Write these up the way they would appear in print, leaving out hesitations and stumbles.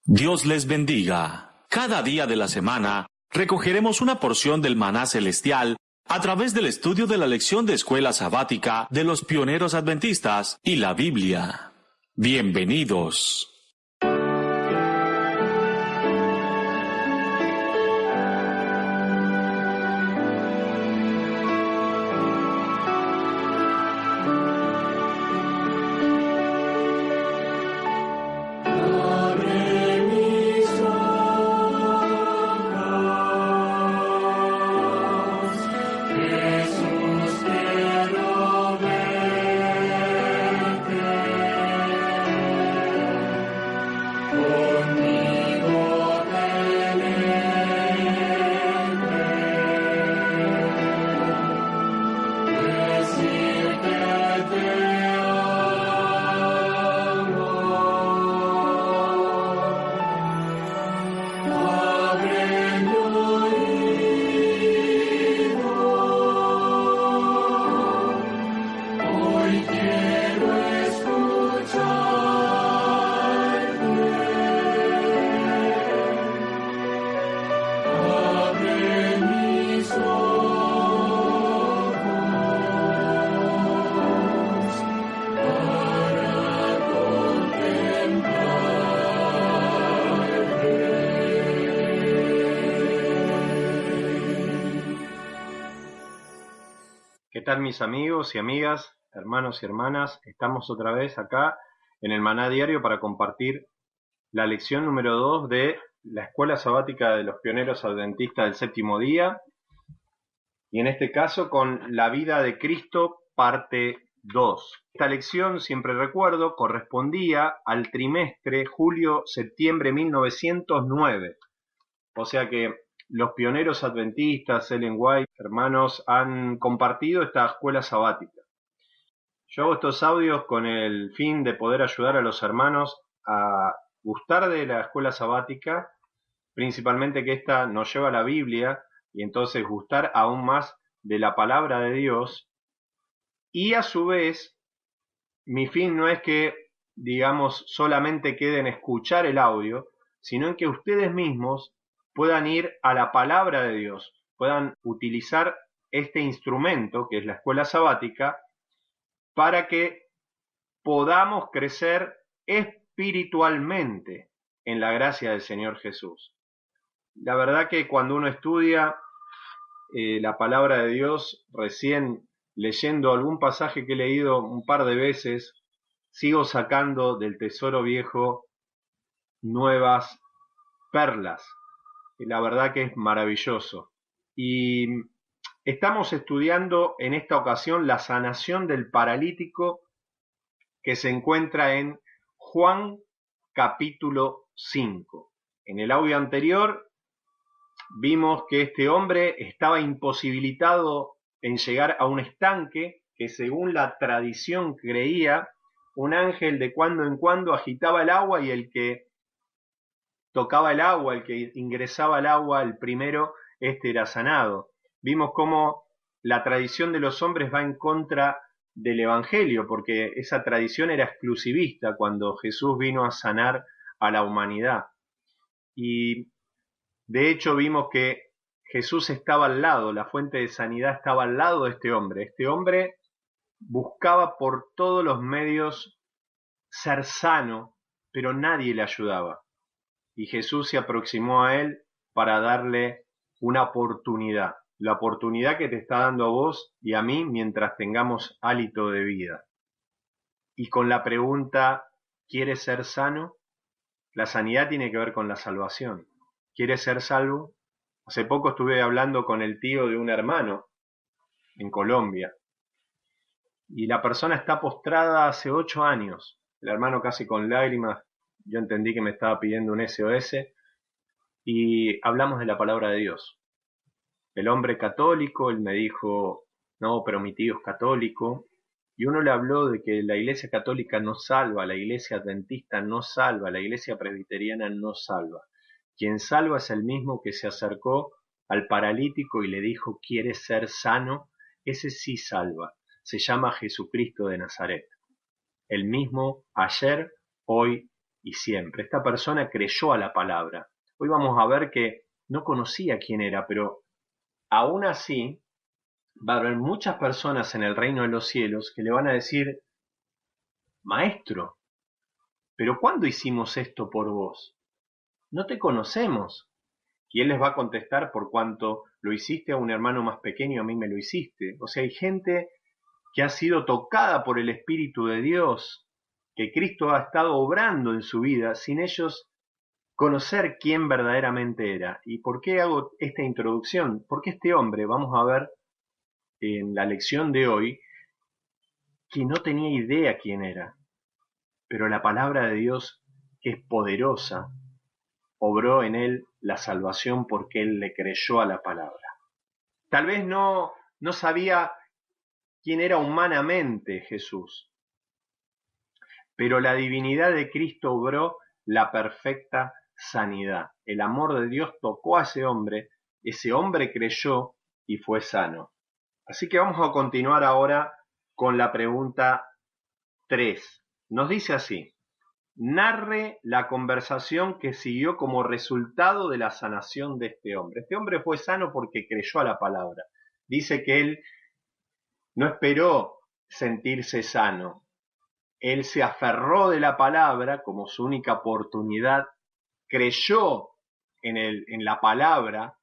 Dios les bendiga. Cada día de la semana recogeremos una porción del maná celestial a través del estudio de la lección de escuela sabática de los pioneros adventistas y la Biblia. Bienvenidos. ¿Qué tal, mis amigos y amigas, hermanos y hermanas? Estamos otra vez acá en el Maná Diario para compartir la lección número 2 de la Escuela Sabática de los Pioneros Adventistas del Séptimo Día, y en este caso con la vida de Cristo, parte 2. Esta lección, siempre recuerdo, correspondía al trimestre julio-septiembre 1909, o sea que los pioneros adventistas, Ellen White, hermanos, han compartido esta escuela sabática. Yo hago estos audios con el fin de poder ayudar a los hermanos a gustar de la escuela sabática, principalmente que esta nos lleva a la Biblia, y entonces gustar aún más de la palabra de Dios. Y a su vez, mi fin no es que, digamos, solamente quede en escuchar el audio, sino en que ustedes mismos puedan ir a la palabra de Dios, puedan utilizar este instrumento que es la escuela sabática para que podamos crecer espiritualmente en la gracia del Señor Jesús. La verdad que cuando uno estudia la palabra de Dios, recién leyendo algún pasaje que he leído un par de veces, sigo sacando del tesoro viejo nuevas perlas. La verdad que es maravilloso. Y estamos estudiando en esta ocasión la sanación del paralítico que se encuentra en Juan capítulo 5. En el audio anterior vimos que este hombre estaba imposibilitado en llegar a un estanque que, según la tradición creía, un ángel de cuando en cuando agitaba el agua y el que tocaba el agua, el que ingresaba al agua, el primero, este era sanado. Vimos cómo la tradición de los hombres va en contra del Evangelio, porque esa tradición era exclusivista cuando Jesús vino a sanar a la humanidad. Y de hecho vimos que Jesús estaba al lado, la fuente de sanidad estaba al lado de este hombre. Este hombre buscaba por todos los medios ser sano, pero nadie le ayudaba. Y Jesús se aproximó a él para darle una oportunidad, la oportunidad que te está dando a vos y a mí mientras tengamos hálito de vida. Y con la pregunta, ¿quieres ser sano? La sanidad tiene que ver con la salvación. ¿Quieres ser salvo? Hace poco estuve hablando con el tío de un hermano en Colombia, y la persona está postrada hace 8 años, el hermano casi con lágrimas. Yo entendí que me estaba pidiendo un SOS, y hablamos de la palabra de Dios. El hombre católico, él me dijo, no, pero mi tío es católico, y uno le habló de que la iglesia católica no salva, la iglesia adventista no salva, la iglesia presbiteriana no salva. Quien salva es el mismo que se acercó al paralítico y le dijo, ¿quieres ser sano? Ese sí salva, se llama Jesucristo de Nazaret. El mismo ayer, hoy y siempre. Esta persona creyó a la palabra. Hoy vamos a ver que no conocía quién era, pero aún así va a haber muchas personas en el reino de los cielos que le van a decir, Maestro, ¿pero cuándo hicimos esto por vos? No te conocemos. Y él les va a contestar, por cuanto lo hiciste a un hermano más pequeño, a mí me lo hiciste. O sea, hay gente que ha sido tocada por el Espíritu de Dios, que Cristo ha estado obrando en su vida sin ellos conocer quién verdaderamente era. ¿Y por qué hago esta introducción? Porque este hombre, vamos a ver en la lección de hoy, que no tenía idea quién era, pero la palabra de Dios, que es poderosa, obró en él la salvación porque él le creyó a la palabra. Tal vez no sabía quién era humanamente Jesús, pero la divinidad de Cristo obró la perfecta sanidad. El amor de Dios tocó a ese hombre creyó y fue sano. Así que vamos a continuar ahora con la pregunta 3. Nos dice así: narre la conversación que siguió como resultado de la sanación de este hombre. Este hombre fue sano porque creyó a la palabra. Dice que él no esperó sentirse sano. Él se aferró de la palabra como su única oportunidad, creyó en la palabra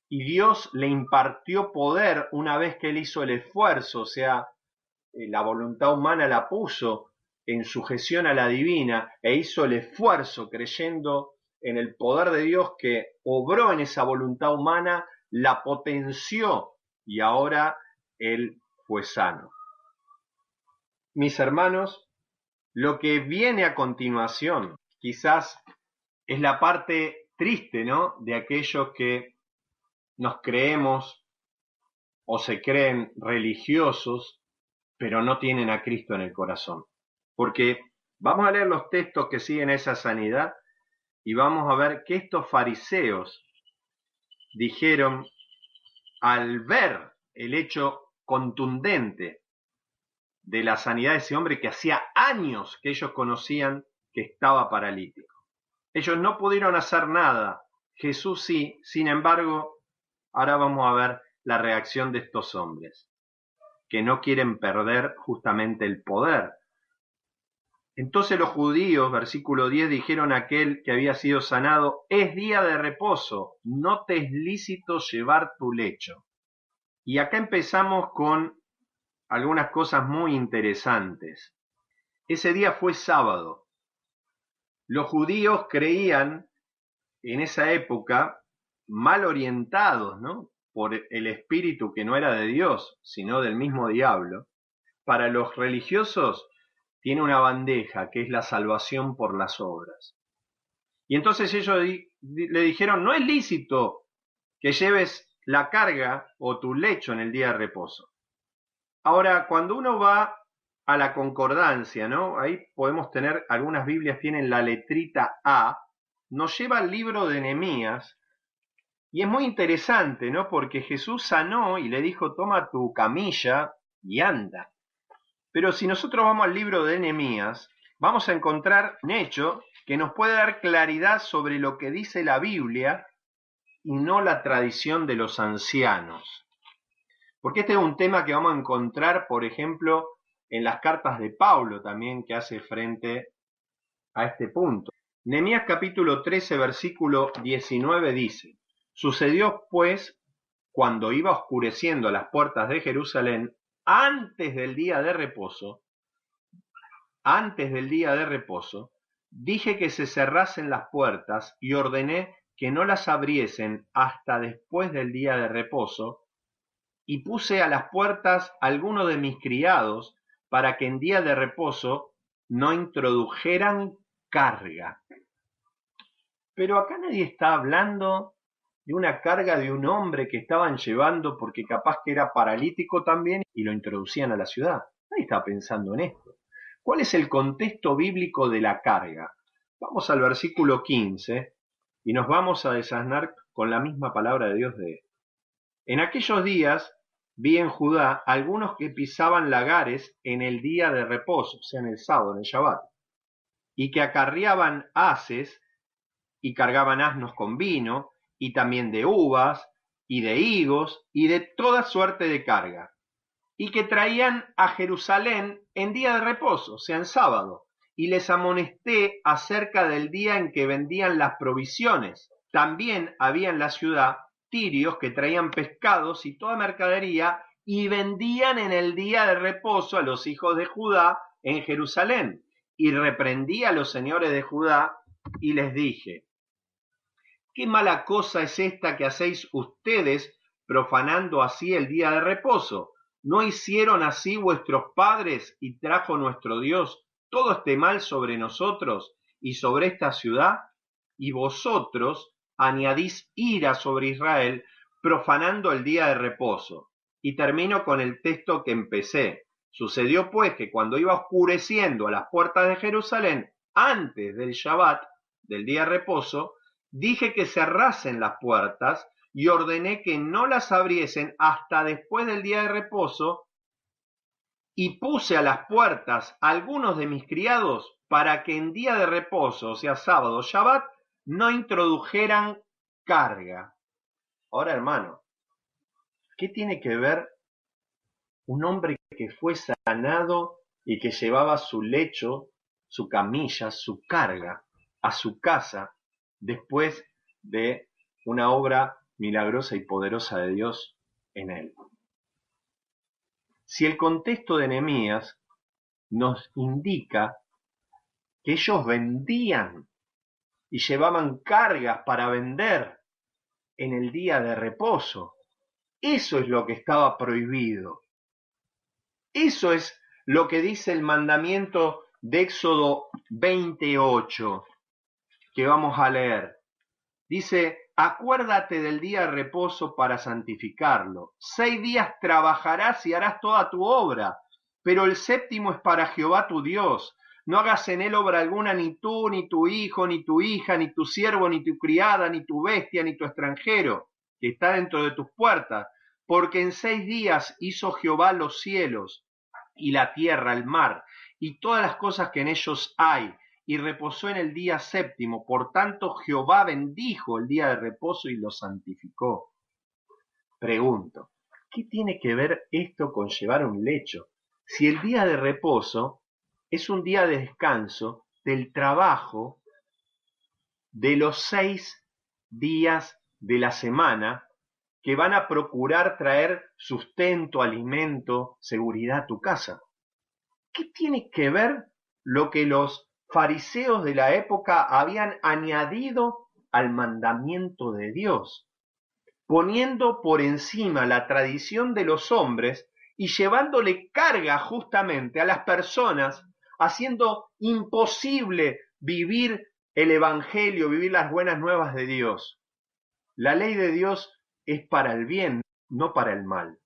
y Dios le impartió poder una vez que él hizo el esfuerzo, o sea, la voluntad humana la puso en sujeción a la divina e hizo el esfuerzo creyendo en el poder de Dios que obró en esa voluntad humana, la potenció y ahora él fue sano. Mis hermanos, lo que viene a continuación quizás es la parte triste, ¿no?, de aquellos que nos creemos o se creen religiosos, pero no tienen a Cristo en el corazón. Porque vamos a leer los textos que siguen esa sanidad y vamos a ver que estos fariseos dijeron al ver el hecho contundente de la sanidad de ese hombre que hacía años que ellos conocían que estaba paralítico. Ellos no pudieron hacer nada, Jesús sí, sin embargo, ahora vamos a ver la reacción de estos hombres, que no quieren perder justamente el poder. Entonces los judíos, versículo 10, dijeron a aquel que había sido sanado, es día de reposo, no te es lícito llevar tu lecho. Y acá empezamos con algunas cosas muy interesantes. Ese día fue sábado. Los judíos creían en esa época, mal orientados, ¿no?, por el espíritu que no era de Dios, sino del mismo diablo. Para los religiosos tiene una bandeja que es la salvación por las obras. Y entonces ellos le dijeron, no es lícito que lleves la carga o tu lecho en el día de reposo. Ahora, cuando uno va a la concordancia, ¿no?, ahí podemos tener, algunas Biblias tienen la letrita A, nos lleva al libro de Nehemías, y es muy interesante, ¿no?, porque Jesús sanó y le dijo, toma tu camilla y anda. Pero si nosotros vamos al libro de Nehemías, vamos a encontrar un hecho que nos puede dar claridad sobre lo que dice la Biblia y no la tradición de los ancianos. Porque este es un tema que vamos a encontrar, por ejemplo, en las cartas de Pablo también, que hace frente a este punto. Nehemías capítulo 13, versículo 19 dice, sucedió pues, cuando iba oscureciendo las puertas de Jerusalén, antes del día de reposo, dije que se cerrasen las puertas y ordené que no las abriesen hasta después del día de reposo, y puse a las puertas algunos de mis criados para que en día de reposo no introdujeran carga. Pero acá nadie está hablando de una carga de un hombre que estaban llevando porque capaz que era paralítico también y lo introducían a la ciudad. Nadie está pensando en esto. ¿Cuál es el contexto bíblico de la carga? Vamos al versículo 15 y nos vamos a desasnar con la misma palabra de Dios de esto. En aquellos días vi en Judá algunos que pisaban lagares en el día de reposo, o sea, en el sábado, en el Shabbat. y que acarreaban haces y cargaban asnos con vino, y también de uvas, y de higos, y de toda suerte de carga, y que traían a Jerusalén en día de reposo, o sea, en sábado, y les amonesté acerca del día en que vendían las provisiones. También había en la ciudad tirios que traían pescados y toda mercadería, y vendían en el día de reposo a los hijos de Judá en Jerusalén. Y reprendí a los señores de Judá y les dije: ¿qué mala cosa es esta que hacéis ustedes, profanando así el día de reposo? ¿No hicieron así vuestros padres, y trajo nuestro Dios todo este mal sobre nosotros y sobre esta ciudad? Y vosotros añadís ira sobre Israel, profanando el día de reposo. Y termino con el texto que empecé. Sucedió pues que cuando iba oscureciendo a las puertas de Jerusalén, antes del Shabbat, del día de reposo, dije que cerrasen las puertas y ordené que no las abriesen hasta después del día de reposo, y puse a las puertas a algunos de mis criados para que en día de reposo, o sea, sábado, Shabbat, no introdujeran carga. Ahora, hermano, ¿qué tiene que ver un hombre que fue sanado y que llevaba su lecho, su camilla, su carga a su casa después de una obra milagrosa y poderosa de Dios en él? Si el contexto de Nehemías nos indica que ellos vendían y llevaban cargas para vender en el día de reposo, eso es lo que estaba prohibido. Eso es lo que dice el mandamiento de Éxodo 28, que vamos a leer. Dice: acuérdate del día de reposo para santificarlo. 6 días trabajarás y harás toda tu obra, pero el séptimo es para Jehová tu Dios. No hagas en él obra alguna, ni tú, ni tu hijo, ni tu hija, ni tu siervo, ni tu criada, ni tu bestia, ni tu extranjero, que está dentro de tus puertas, porque en 6 días hizo Jehová los cielos y la tierra, el mar, y todas las cosas que en ellos hay, y reposó en el día séptimo. Por tanto, Jehová bendijo el día de reposo y lo santificó. Pregunto, ¿qué tiene que ver esto con llevar un lecho? Si el día de reposo es un día de descanso del trabajo de los 6 días de la semana que van a procurar traer sustento, alimento, seguridad a tu casa. ¿Qué tiene que ver lo que los fariseos de la época habían añadido al mandamiento de Dios, poniendo por encima la tradición de los hombres y llevándole carga justamente a las personas, haciendo imposible vivir el Evangelio, vivir las buenas nuevas de Dios? La ley de Dios es para el bien, no para el mal.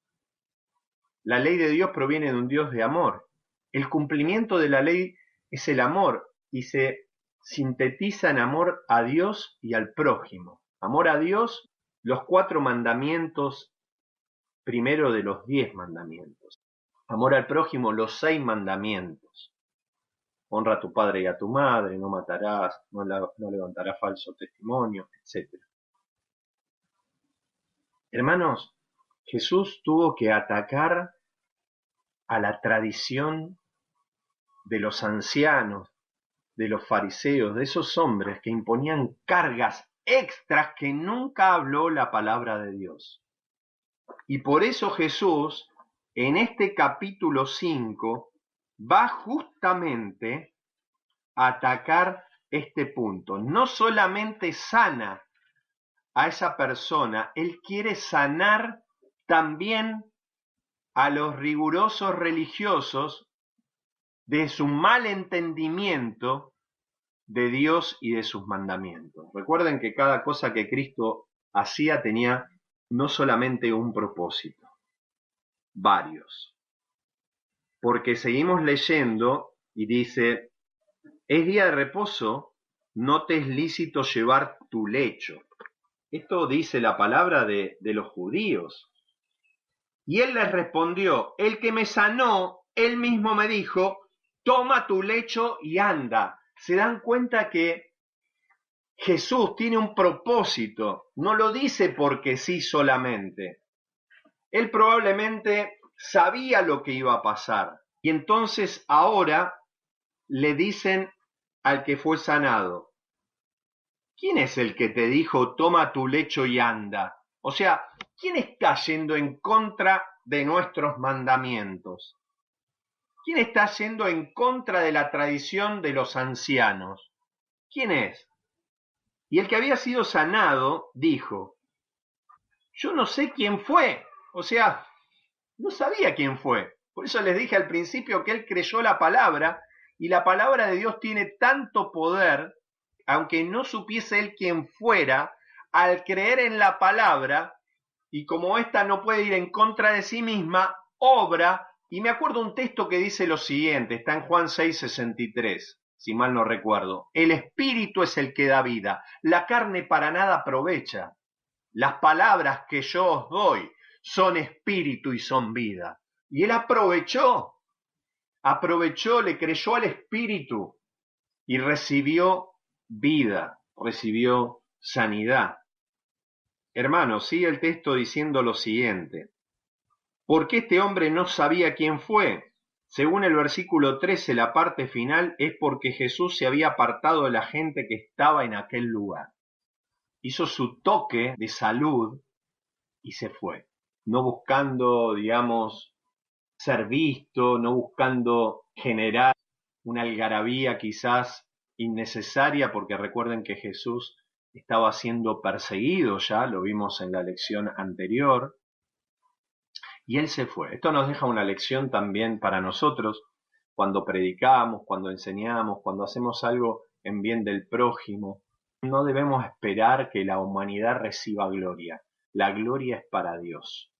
La ley de Dios proviene de un Dios de amor. El cumplimiento de la ley es el amor y se sintetiza en amor a Dios y al prójimo. Amor a Dios, los 4 mandamientos, primero de los 10 mandamientos. Amor al prójimo, los 6 mandamientos. Honra a tu padre y a tu madre, no matarás, no levantarás falso testimonio, etc. Hermanos, Jesús tuvo que atacar a la tradición de los ancianos, de los fariseos, de esos hombres que imponían cargas extras que nunca habló la palabra de Dios. Y por eso Jesús, en este capítulo 5, va justamente a atacar este punto. No solamente sana a esa persona, él quiere sanar también a los rigurosos religiosos de su mal entendimiento de Dios y de sus mandamientos. Recuerden que cada cosa que Cristo hacía tenía no solamente un propósito, varios. Porque seguimos leyendo y dice: es día de reposo, no te es lícito llevar tu lecho. Esto dice la palabra de los judíos. Y él les respondió: el que me sanó, él mismo me dijo: toma tu lecho y anda. se dan cuenta que Jesús tiene un propósito, no lo dice porque sí solamente. Él probablemente sabía lo que iba a pasar y entonces ahora le dicen al que fue sanado: ¿quién es el que te dijo toma tu lecho y anda? O sea, ¿quién está yendo en contra de nuestros mandamientos? ¿Quién está yendo en contra de la tradición de los ancianos? ¿Quién es? Y el que había sido sanado dijo: yo no sé quién fue. O sea, no sabía quién fue. Por eso les dije al principio que él creyó la palabra, y la palabra de Dios tiene tanto poder, aunque no supiese él quién fuera, al creer en la palabra, y como ésta no puede ir en contra de sí misma, obra. Y me acuerdo un texto que dice lo siguiente, está en Juan 6:63, si mal no recuerdo: el espíritu es el que da vida, la carne para nada aprovecha. Las palabras que yo os doy son espíritu y son vida. Y él aprovechó, le creyó al espíritu y recibió vida, recibió sanidad. Hermanos, sigue el texto diciendo lo siguiente: porque este hombre no sabía quién fue. Según el versículo 13, la parte final, es porque Jesús se había apartado de la gente que estaba en aquel lugar. Hizo su toque de salud y se fue, no buscando, digamos, ser visto, no buscando generar una algarabía quizás innecesaria, porque recuerden que Jesús estaba siendo perseguido ya, lo vimos en la lección anterior, y él se fue. Esto nos deja una lección también para nosotros cuando predicamos, cuando enseñamos, cuando hacemos algo en bien del prójimo. No debemos esperar que la humanidad reciba gloria. La gloria es para Dios.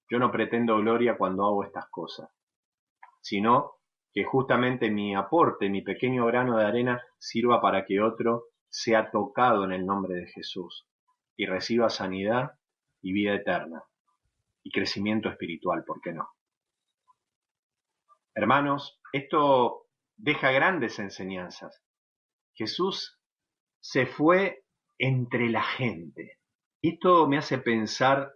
Yo no pretendo gloria cuando hago estas cosas, sino que justamente mi aporte, mi pequeño grano de arena, sirva para que otro sea tocado en el nombre de Jesús y reciba sanidad y vida eterna y crecimiento espiritual, ¿por qué no? Hermanos, esto deja grandes enseñanzas. Jesús se fue entre la gente. Esto me hace pensar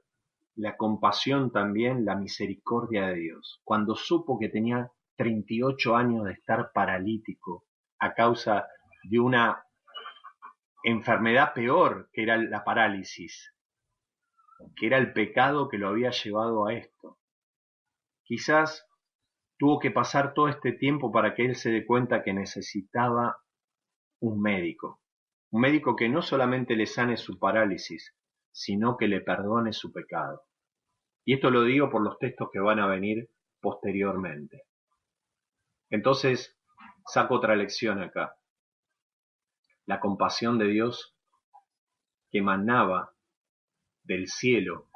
la compasión también, la misericordia de Dios. Cuando supo que tenía 38 años de estar paralítico a causa de una enfermedad peor, que era la parálisis, que era el pecado que lo había llevado a esto. Quizás tuvo que pasar todo este tiempo para que él se dé cuenta que necesitaba un médico que no solamente le sane su parálisis, sino que le perdone su pecado. Y esto lo digo por los textos que van a venir posteriormente. Entonces, saco otra lección acá. La compasión de Dios que emanaba del cielo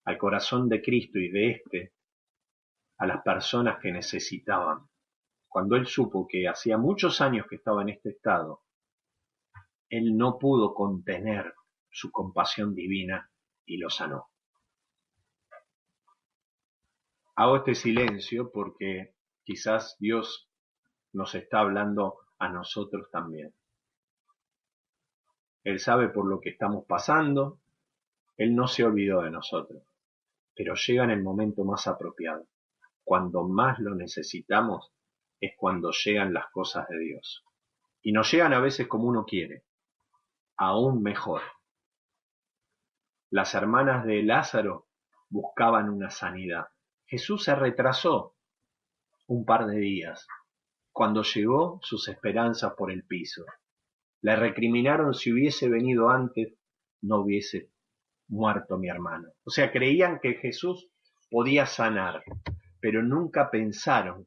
al corazón de Cristo y de éste a las personas que necesitaban. Cuando él supo que hacía muchos años que estaba en este estado, él no pudo contener su compasión divina y lo sanó. Hago este silencio porque quizás Dios nos está hablando a nosotros también. Él sabe por lo que estamos pasando, Él no se olvidó de nosotros, pero llega en el momento más apropiado. Cuando más lo necesitamos es cuando llegan las cosas de Dios. Y nos llegan a veces como uno quiere, aún mejor. Las hermanas de Lázaro buscaban una sanidad. Jesús se retrasó un par de días. Cuando llegó, sus esperanzas por el piso. Le recriminaron: si hubiese venido antes, no hubiese muerto mi hermano. O sea, creían que Jesús podía sanar, pero nunca pensaron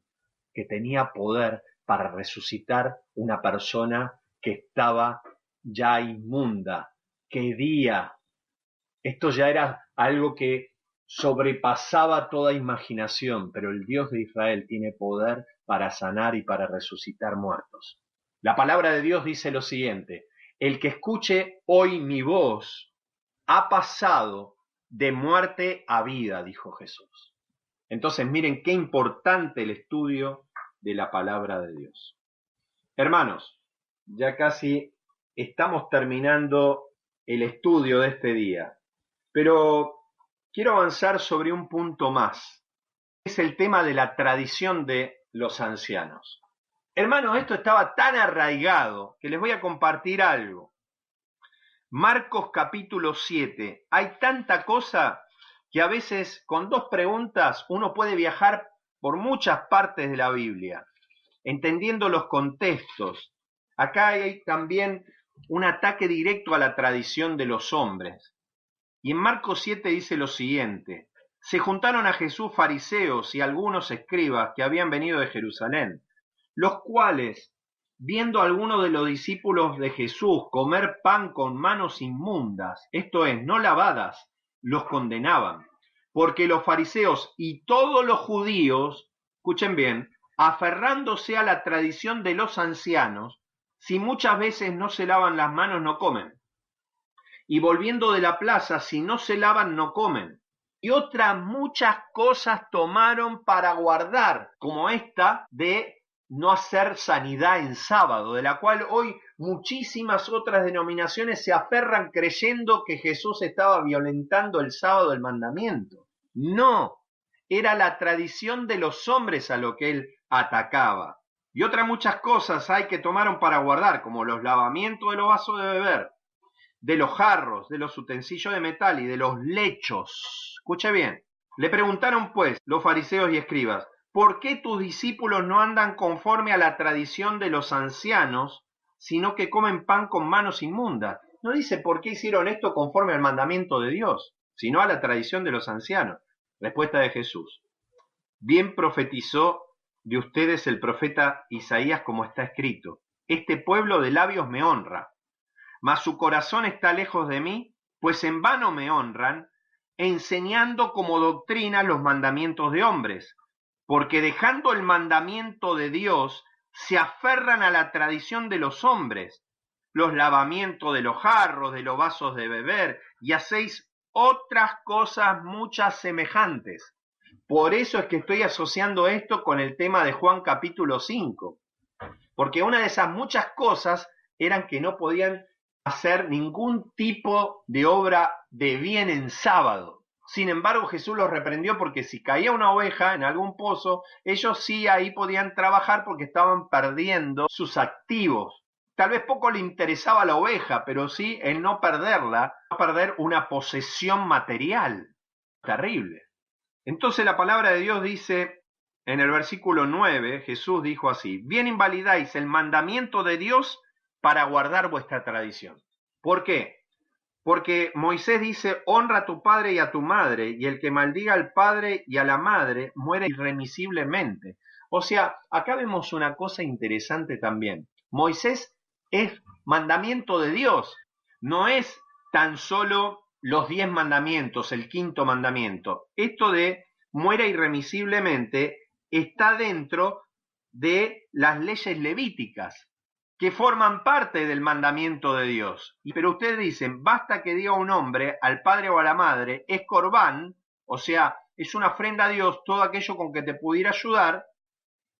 que tenía poder para resucitar una persona que estaba ya inmunda, que hedía. Esto ya era algo que sobrepasaba toda imaginación, pero el Dios de Israel tiene poder para sanar y para resucitar muertos. La palabra de Dios dice lo siguiente: el que escuche hoy mi voz ha pasado de muerte a vida, dijo Jesús. Entonces miren qué importante el estudio de la palabra de Dios. Hermanos, ya casi estamos terminando el estudio de este día, pero quiero avanzar sobre un punto más. Es el tema de la tradición de los ancianos. Hermanos, esto estaba tan arraigado que les voy a compartir algo. Marcos capítulo 7. Hay tanta cosa que a veces con 2 preguntas uno puede viajar por muchas partes de la Biblia, entendiendo los contextos. Acá hay también un ataque directo a la tradición de los hombres. Y en Marcos 7 dice lo siguiente: se juntaron a Jesús fariseos y algunos escribas que habían venido de Jerusalén, los cuales, viendo a algunos de los discípulos de Jesús comer pan con manos inmundas, esto es, no lavadas, los condenaban, porque los fariseos y todos los judíos, escuchen bien, aferrándose a la tradición de los ancianos, si muchas veces no se lavan las manos no comen, y volviendo de la plaza, si no se lavan no comen, y otras muchas cosas tomaron para guardar, como esta de no hacer sanidad en sábado, de la cual hoy muchísimas otras denominaciones se aferran creyendo que Jesús estaba violentando el sábado del mandamiento. No, era la tradición de los hombres a lo que él atacaba. Y otras muchas cosas hay que tomaron para guardar, como los lavamientos de los vasos de beber, de los jarros, de los utensilios de metal y de los lechos. Escuche bien. Le preguntaron pues los fariseos y escribas: ¿por qué tus discípulos no andan conforme a la tradición de los ancianos, sino que comen pan con manos inmundas? No dice por qué hicieron esto conforme al mandamiento de Dios, sino a la tradición de los ancianos. Respuesta de Jesús: bien profetizó de ustedes el profeta Isaías, como está escrito: este pueblo de labios me honra, mas su corazón está lejos de mí, pues en vano me honran, enseñando como doctrina los mandamientos de hombres, porque dejando el mandamiento de Dios, se aferran a la tradición de los hombres, los lavamientos de los jarros, de los vasos de beber, y hacéis otras cosas muchas semejantes. Por eso es que estoy asociando esto con el tema de Juan capítulo 5, porque una de esas muchas cosas eran que no podían hacer ningún tipo de obra de bien en sábado. Sin embargo, Jesús los reprendió porque si caía una oveja en algún pozo, ellos sí ahí podían trabajar porque estaban perdiendo sus activos. Tal vez poco le interesaba la oveja, pero sí el no perderla, no perder una posesión material. Terrible. Entonces la palabra de Dios dice en el versículo 9, Jesús dijo así: bien invalidáis el mandamiento de Dios para guardar vuestra tradición. ¿Por qué? Porque Moisés dice: honra a tu padre y a tu madre, y el que maldiga al padre y a la madre muere irremisiblemente. O sea, acá vemos una cosa interesante también. Moisés es mandamiento de Dios, no es tan solo los 10 mandamientos, el 5.º mandamiento. Esto de muera irremisiblemente está dentro de las leyes levíticas, que forman parte del mandamiento de Dios. Pero ustedes dicen: basta que diga un hombre al padre o a la madre, es corbán, o sea, es una ofrenda a Dios, todo aquello con que te pudiera ayudar,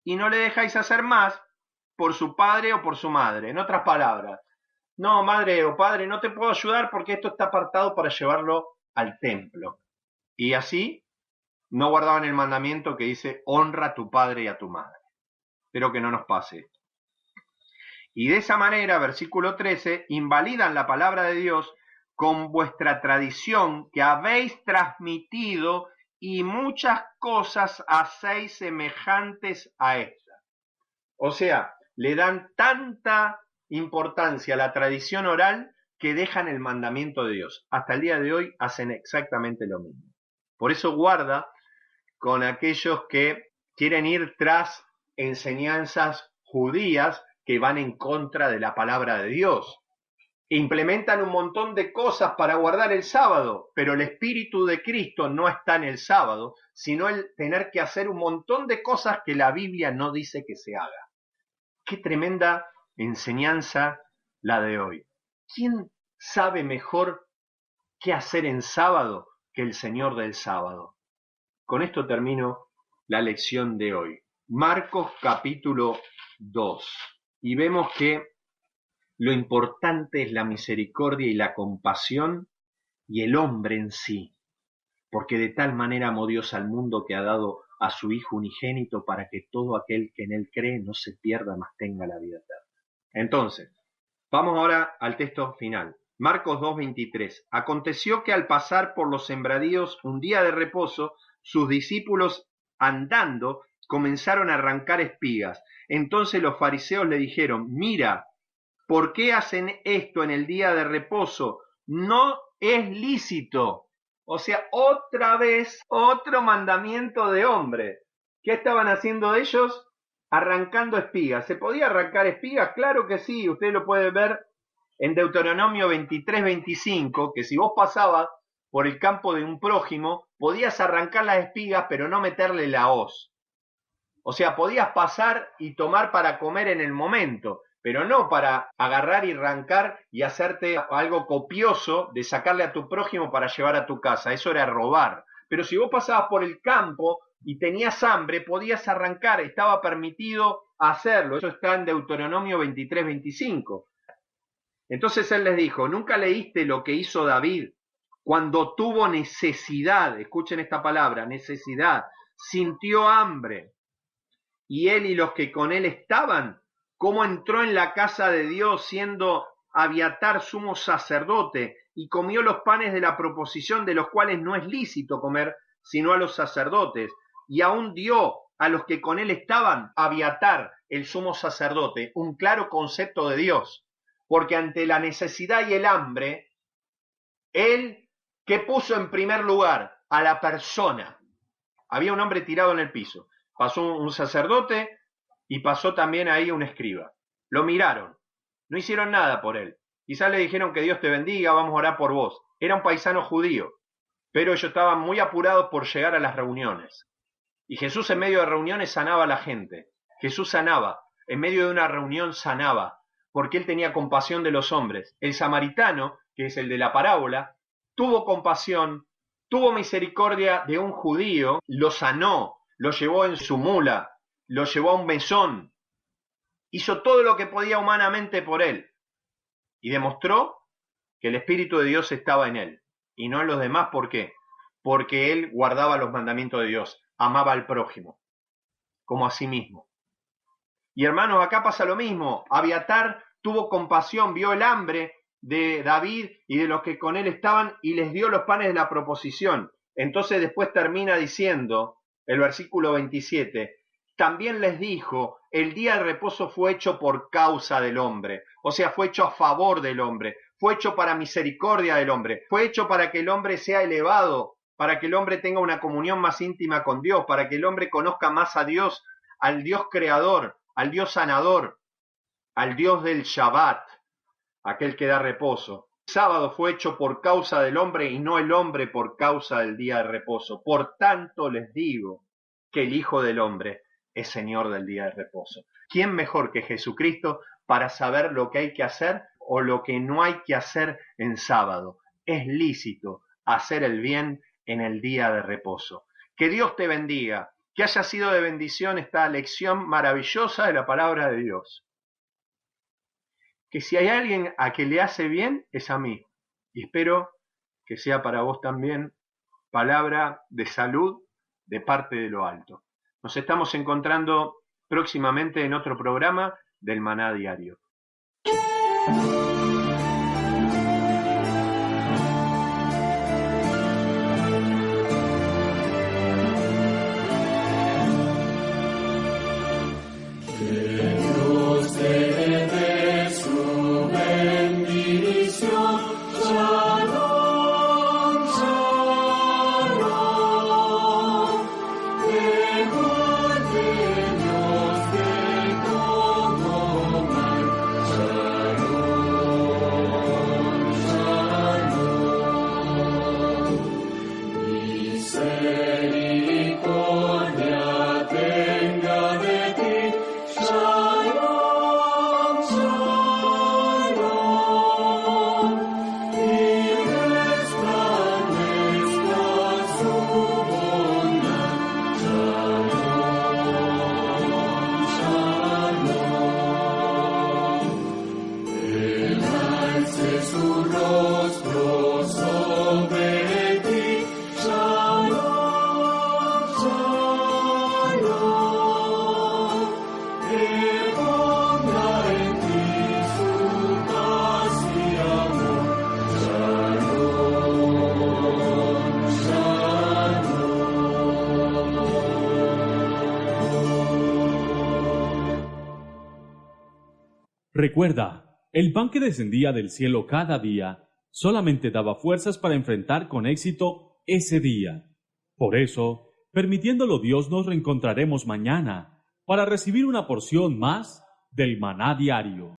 y no le dejáis hacer más por su padre o por su madre. En otras palabras, no, madre o padre, no te puedo ayudar porque esto está apartado para llevarlo al templo. Y así no guardaban el mandamiento que dice: honra a tu padre y a tu madre. Espero que no nos pase esto. Y de esa manera, versículo 13, invalidan la palabra de Dios con vuestra tradición que habéis transmitido, y muchas cosas hacéis semejantes a esta. O sea, le dan tanta importancia a la tradición oral que dejan el mandamiento de Dios. Hasta el día de hoy hacen exactamente lo mismo. Por eso guarda con aquellos que quieren ir tras enseñanzas judías que van en contra de la palabra de Dios. Implementan un montón de cosas para guardar el sábado, pero el Espíritu de Cristo no está en el sábado, sino el tener que hacer un montón de cosas que la Biblia no dice que se haga. Qué tremenda enseñanza la de hoy. ¿Quién sabe mejor qué hacer en sábado que el Señor del sábado? Con esto termino la lección de hoy. Marcos capítulo 2. y vemos que lo importante es la misericordia y la compasión y el hombre en sí, porque de tal manera amó Dios al mundo que ha dado a su Hijo unigénito para que todo aquel que en él cree no se pierda, mas tenga la vida eterna. Entonces, vamos ahora al texto final. Marcos 2:23. Aconteció que al pasar por los sembradíos un día de reposo, sus discípulos andando comenzaron a arrancar espigas. Entonces los fariseos le dijeron: mira, ¿por qué hacen esto en el día de reposo? No es lícito. O sea, otra vez, otro mandamiento de hombre. ¿Qué estaban haciendo ellos? Arrancando espigas. ¿Se podía arrancar espigas? Claro que sí. Usted lo puede ver en Deuteronomio 23:25, que si vos pasabas por el campo de un prójimo, podías arrancar las espigas, pero no meterle la hoz. O sea, podías pasar y tomar para comer en el momento, pero no para agarrar y arrancar y hacerte algo copioso de sacarle a tu prójimo para llevar a tu casa. Eso era robar. Pero si vos pasabas por el campo y tenías hambre, podías arrancar, estaba permitido hacerlo. Eso está en Deuteronomio 23:25. Entonces él les dijo: ¿nunca leíste lo que hizo David cuando tuvo necesidad? Escuchen esta palabra, necesidad. Sintió hambre. Y él y los que con él estaban, cómo entró en la casa de Dios siendo Abiatar sumo sacerdote y comió los panes de la proposición, de los cuales no es lícito comer sino a los sacerdotes, y aún dio a los que con él estaban Abiatar, el sumo sacerdote, un claro concepto de Dios, porque ante la necesidad y el hambre, él, ¿qué puso en primer lugar? A la persona. Había un hombre tirado en el piso. Pasó un sacerdote y pasó también ahí un escriba. Lo miraron, no hicieron nada por él. Quizás le dijeron: que Dios te bendiga, vamos a orar por vos. Era un paisano judío, pero ellos estaban muy apurados por llegar a las reuniones. Y Jesús en medio de reuniones sanaba a la gente. Jesús sanaba, en medio de una reunión sanaba, porque él tenía compasión de los hombres. El samaritano, que es el de la parábola, tuvo compasión, tuvo misericordia de un judío, lo sanó, lo llevó en su mula, lo llevó a un mesón, hizo todo lo que podía humanamente por él y demostró que el Espíritu de Dios estaba en él y no en los demás. ¿Por qué? Porque él guardaba los mandamientos de Dios, amaba al prójimo como a sí mismo. Y hermanos, acá pasa lo mismo. Abiatar tuvo compasión, vio el hambre de David y de los que con él estaban y les dio los panes de la proposición. Entonces después termina diciendo el versículo 27, también les dijo: el día de reposo fue hecho por causa del hombre, o sea, fue hecho a favor del hombre, fue hecho para misericordia del hombre, fue hecho para que el hombre sea elevado, para que el hombre tenga una comunión más íntima con Dios, para que el hombre conozca más a Dios, al Dios creador, al Dios sanador, al Dios del Shabbat, aquel que da reposo. El sábado fue hecho por causa del hombre y no el hombre por causa del día de reposo. Por tanto les digo que el Hijo del Hombre es Señor del día de reposo. ¿Quién mejor que Jesucristo para saber lo que hay que hacer o lo que no hay que hacer en sábado? Es lícito hacer el bien en el día de reposo. Que Dios te bendiga, que haya sido de bendición esta lección maravillosa de la palabra de Dios. Que si hay alguien a que le hace bien, es a mí. Y espero que sea para vos también palabra de salud de parte de lo alto. Nos estamos encontrando próximamente en otro programa del Maná Diario. Recuerda, el pan que descendía del cielo cada día solamente daba fuerzas para enfrentar con éxito ese día. Por eso, permitiéndolo Dios, nos reencontraremos mañana para recibir una porción más del maná diario.